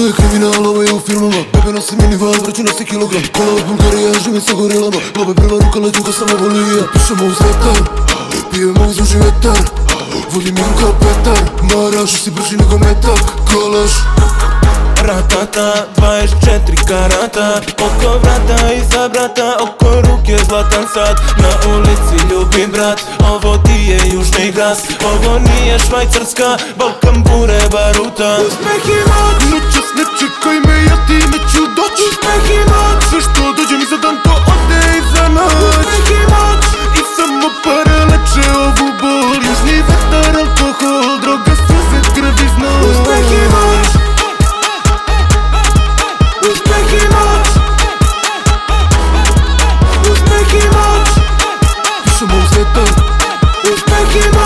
To je kriminal, ovo je u filmama. Bebe nosi minival, vraću nosi kilogram. Kola od Bulgarija, živim sa gorilama. Lobe prva ruka, letu ko samo voli ja. Pišemo uz vetar, pijemo uz uži vetar. Vodim igru kao petar, maraš, si brži nego metak. Kalaš Ratata, 24 karata. Oko vrata, iza brata, oko ruke zlatan sat. Na ulici ljubi brat, ovo ti je južni glas. Ovo nije Švajcarska, Balkan bure baruta. uspeh i moć, noćas ne čekaj me, ja ti neću doć. Uspeh i moć, Sve što dođe mi za dan, to ode i za noć. uspeh i moć, I samo pare leče ovu bol. Južni vetar, alkohol, droga, suze, krv i znoj. uspeh i moć, uspeh i moć, uspeh i moć, Pišemo uz vetar, uspeh i moć.